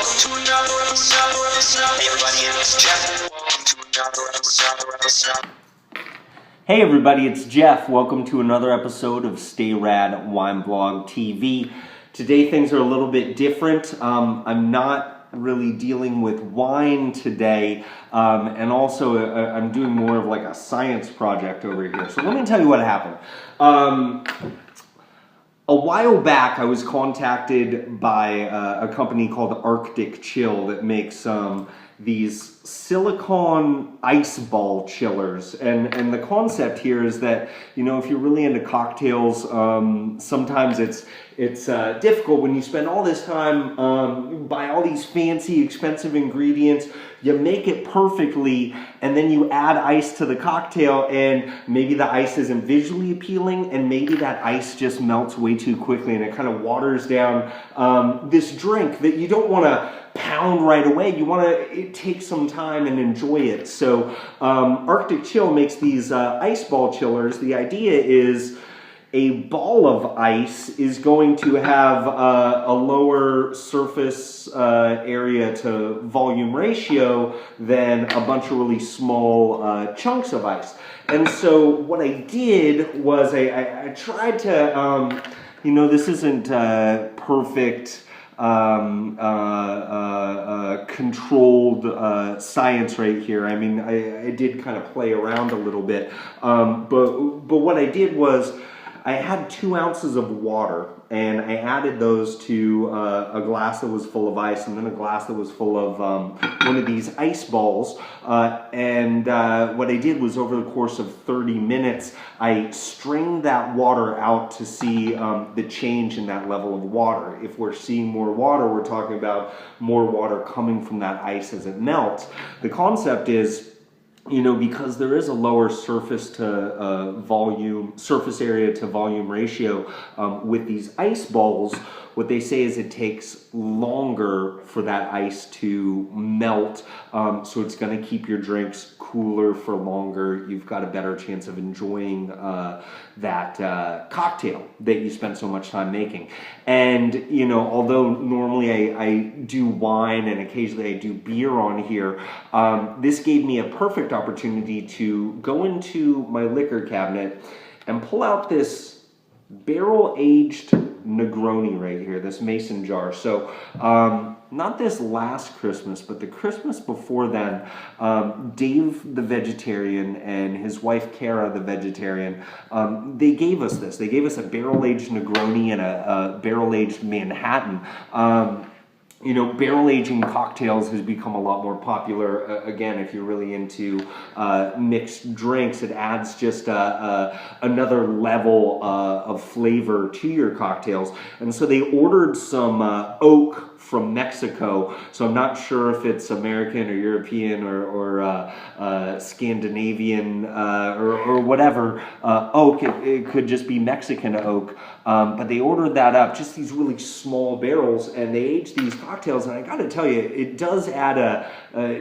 to another episode. Hey everybody, it's Jeff. Welcome to another episode. Hey everybody, it's Jeff. Welcome to another episode of Stay Rad Wine Blog TV. Today things are a little bit different. I'm not really dealing with wine today, and also I'm doing more of like a science project over here. So let me tell you what happened. A while back, I was contacted by a company called Arctic Chill that makes these silicone ice ball chillers, and the concept here is that, you know, if you're really into cocktails, sometimes it's difficult when you spend all this time, buy all these fancy expensive ingredients, you make it perfectly, and then you add ice to the cocktail, and maybe the ice isn't visually appealing, and maybe that ice just melts way too quickly and it kind of waters down this drink that you don't want to pound right away. You want to take some time and enjoy it. So Arctic Chill makes these ice ball chillers. The idea is a ball of ice is going to have a lower surface area to volume ratio than a bunch of really small chunks of ice. And so what I did was I tried to, you know, this isn't perfect controlled science right here. I mean, I did kind of play around a little bit, but what I did was I had 2 ounces of water, and I added those to a glass that was full of ice, and then a glass that was full of one of these ice balls. And what I did was, over the course of 30 minutes, I strained that water out to see the change in that level of water. If we're seeing more water, we're talking about more water coming from that ice as it melts. The concept is, you know, because there is a lower surface area to volume ratio with these ice balls, what they say is it takes longer for that ice to melt, so it's going to keep your drinks cooler for longer. You've got a better chance of enjoying that cocktail that you spent so much time making. And, you know, although normally I do wine and occasionally I do beer on here, this gave me a perfect opportunity to go into my liquor cabinet and pull out this barrel-aged Negroni right here, this mason jar. So not this last Christmas, but the Christmas before then, Dave the vegetarian and his wife Kara the vegetarian, they gave us this. They gave us a barrel-aged Negroni and a barrel-aged Manhattan. You know, barrel aging cocktails has become a lot more popular. Again, if you're really into mixed drinks, it adds just another level of flavor to your cocktails. And so they ordered some oak from Mexico. So I'm not sure if it's American or European or Scandinavian or whatever oak. It could just be Mexican oak. But they ordered that up, just these really small barrels, and they aged these cocktails. And I got to tell you, it does add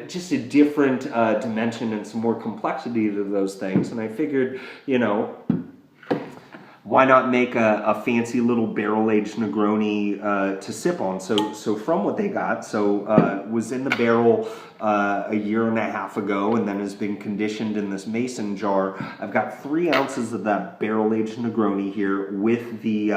just a different dimension and some more complexity to those things. And I figured, you know, why not make a fancy little barrel-aged Negroni to sip on? So from what they got, was in the barrel a year and a half ago, and then has been conditioned in this mason jar. I've got 3 ounces of that barrel-aged Negroni here with the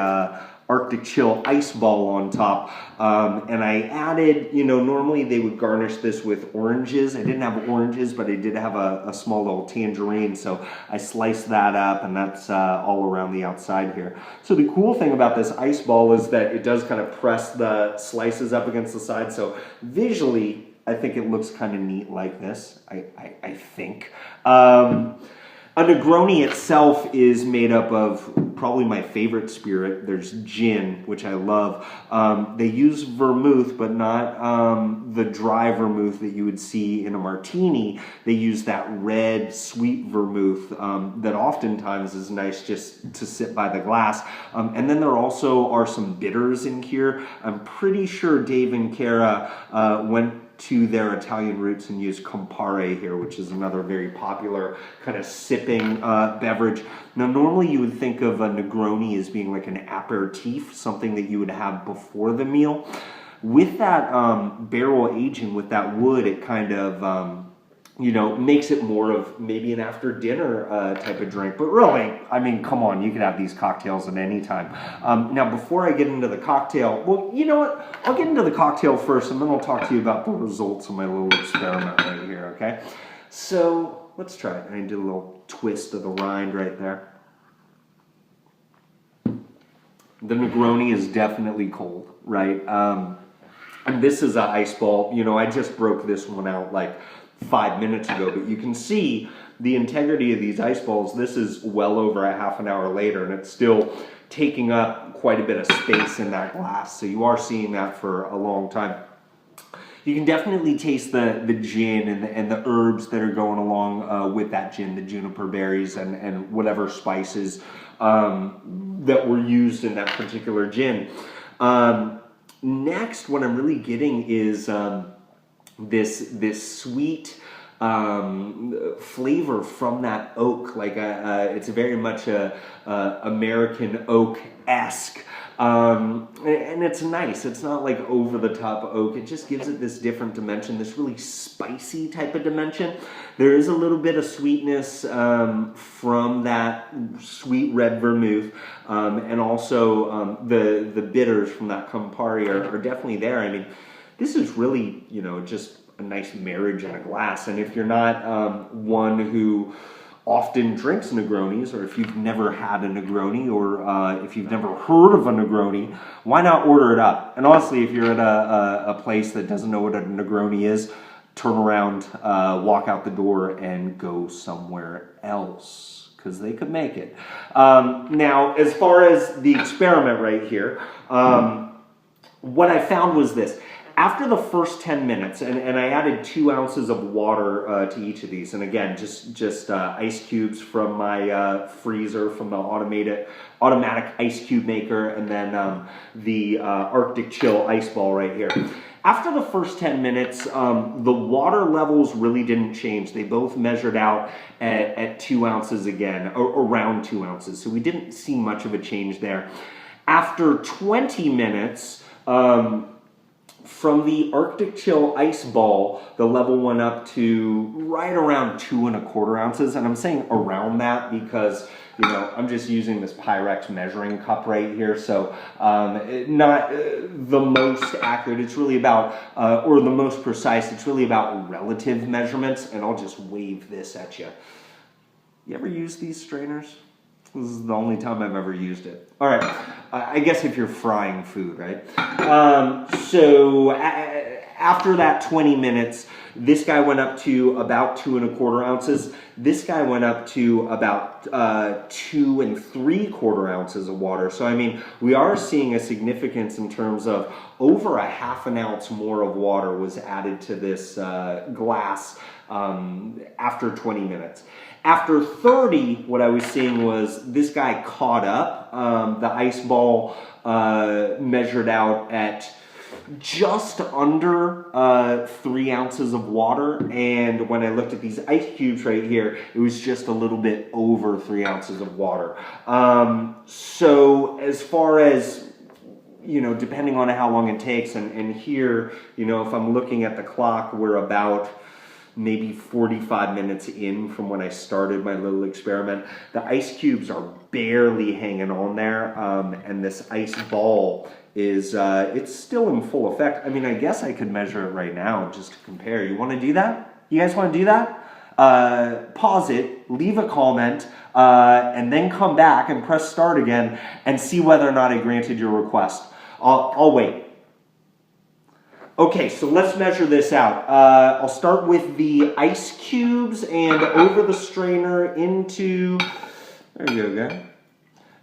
Arctic Chill ice ball on top, and I added, you know, normally they would garnish this with oranges. I didn't have oranges, but I did have a small little tangerine, so I sliced that up, and that's all around the outside here. So the cool thing about this ice ball is that it does kind of press the slices up against the side, so visually I think it looks kind of neat like this, I think. A Negroni itself is made up of probably my favorite spirit. There's gin, which I love. They use vermouth, but not the dry vermouth that you would see in a martini. They use that red, sweet vermouth that oftentimes is nice just to sit by the glass. And then there also are some bitters in here. I'm pretty sure Dave and Kara went to their Italian roots and use Campari here, which is another very popular kind of sipping beverage. Now, normally you would think of a Negroni as being like an aperitif, something that you would have before the meal. with that barrel aging, with that wood, it kind of makes it more of maybe an after dinner type of drink. But really, I mean, come on, you could have these cocktails at any time. Now, before I get into the cocktail, well, you know what? I'll get into the cocktail first, and then I'll talk to you about the results of my little experiment right here, okay? So let's try it. I did a little twist of the rind right there. The Negroni is definitely cold, right? And this is an ice ball. You know, I just broke this one out like 5 minutes ago, but you can see the integrity of these ice balls. This is well over a half an hour later, and it's still taking up quite a bit of space in that glass. So you are seeing that for a long time. You can definitely taste the gin and the herbs that are going along with that gin, the juniper berries and whatever spices that were used in that particular gin. Next, what I'm really getting is this sweet flavor from that oak. Like it's very much a American oak-esque. And it's nice. It's not like over the top oak. It just gives it this different dimension, this really spicy type of dimension. There is a little bit of sweetness from that sweet red vermouth, and also the bitters from that Campari are definitely there. I mean, this is really, just a nice marriage in a glass. And if you're not one who often drinks Negronis, or if you've never had a Negroni, or if you've never heard of a Negroni, why not order it up? And honestly, if you're at a place that doesn't know what a Negroni is, turn around, walk out the door, and go somewhere else, because they could make it. Now, as far as the experiment right here, what I found was this. After the first 10 minutes, and I added 2 ounces of water to each of these, and again, just ice cubes from my freezer, from the automatic ice cube maker, and then the Arctic Chill ice ball right here. After the first 10 minutes, the water levels really didn't change. They both measured out at 2 ounces again, or around 2 ounces, so we didn't see much of a change there. After 20 minutes, from the Arctic Chill ice ball, the level went up to right around 2¼ ounces. And I'm saying around that because, I'm just using this Pyrex measuring cup right here. So not the most accurate. It's really about, or the most precise, it's really about relative measurements. And I'll just wave this at you. You ever use these strainers? This is the only time I've ever used it. All right, I guess if you're frying food, right? So after that 20 minutes, this guy went up to about 2¼ ounces. This guy went up to about 2¾ ounces of water. So, I mean, we are seeing a significance in terms of over a ½ an ounce more of water was added to this glass after 20 minutes. After 30, what I was seeing was this guy caught up. The ice ball measured out at just under 3 ounces of water. And when I looked at these ice cubes right here, it was just a little bit over 3 ounces of water. So as far as, depending on how long it takes, and here, if I'm looking at the clock, we're about maybe 45 minutes in from when I started my little experiment. The ice cubes are barely hanging on there, and this ice ball is, it's still in full effect. I mean, I guess I could measure it right now just to compare. You want to do that? You guys want to do that? Pause it, leave a comment, and then come back and press start again and see whether or not I granted your request. I'll wait. Okay, so let's measure this out. I'll start with the ice cubes and over the strainer into, there you go, guy.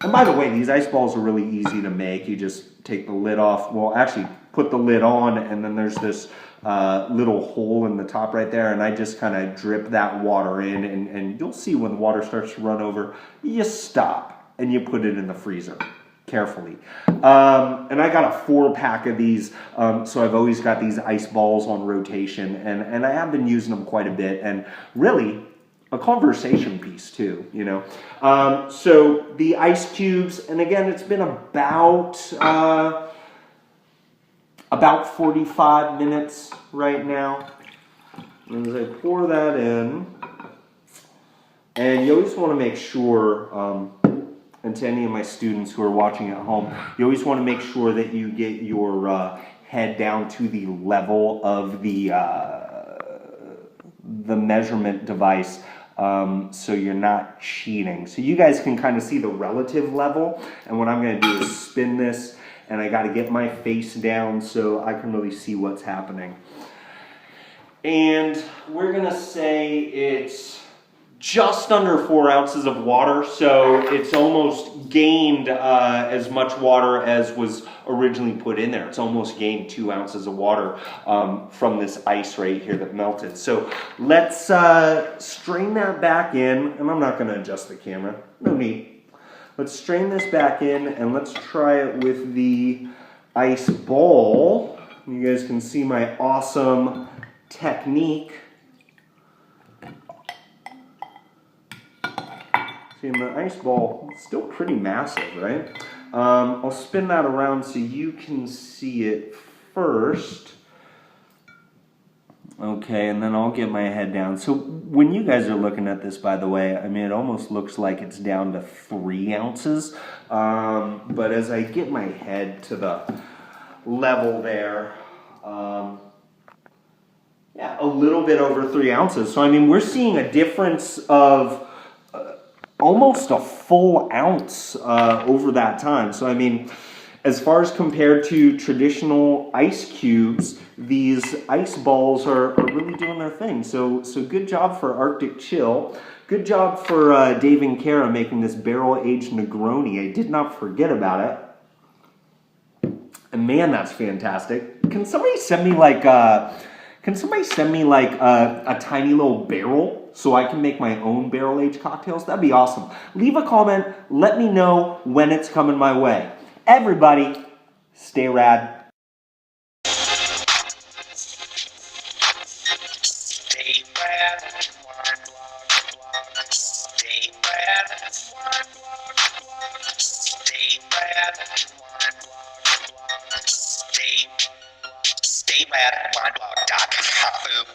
And by the way, these ice balls are really easy to make. You just take the lid off. Well, actually, put the lid on, and then there's this little hole in the top right there, and I just kind of drip that water in, and you'll see when the water starts to run over, you stop, and you put it in the freezer. Carefully. And I got a 4-pack of these, so I've always got these ice balls on rotation, and I have been using them quite a bit, and really a conversation piece too, So the ice cubes, and again, it's been about about 45 minutes right now. And as I pour that in, and you always want to make sure, and to any of my students who are watching at home, you always want to make sure that you get your head down to the level of the measurement device, so you're not cheating. So you guys can kind of see the relative level, and what I'm going to do is spin this, and I got to get my face down so I can really see what's happening. And we're going to say it's just under 4 ounces of water, so it's almost gained as much water as was originally put in there. It's almost gained 2 ounces of water from this ice right here that melted. So let's strain that back in, and I'm not going to adjust the camera, no need. Let's strain this back in, and let's try it with the ice ball. You guys can see my awesome technique. See, in the ice ball, it's still pretty massive, right? I'll spin that around so you can see it first. Okay, and then I'll get my head down. So when you guys are looking at this, by the way, I mean, it almost looks like it's down to 3 ounces. But as I get my head to the level there, yeah, a little bit over 3 ounces. So, I mean, we're seeing a difference of almost a full ounce over that time. So, I mean, as far as compared to traditional ice cubes, these ice balls are really doing their thing. So good job for Arctic Chill. Good job for Dave and Kara making this barrel-aged Negroni. I did not forget about it. And man, that's fantastic. Can somebody send me like a tiny little barrel so I can make my own barrel-aged cocktails? That'd be awesome. Leave a comment. Let me know when it's coming my way. Everybody, stay rad. Stay rad, wine blog. Stay rad, wine blog. Stay rad, wine blog. Stay rad, wine blog.com.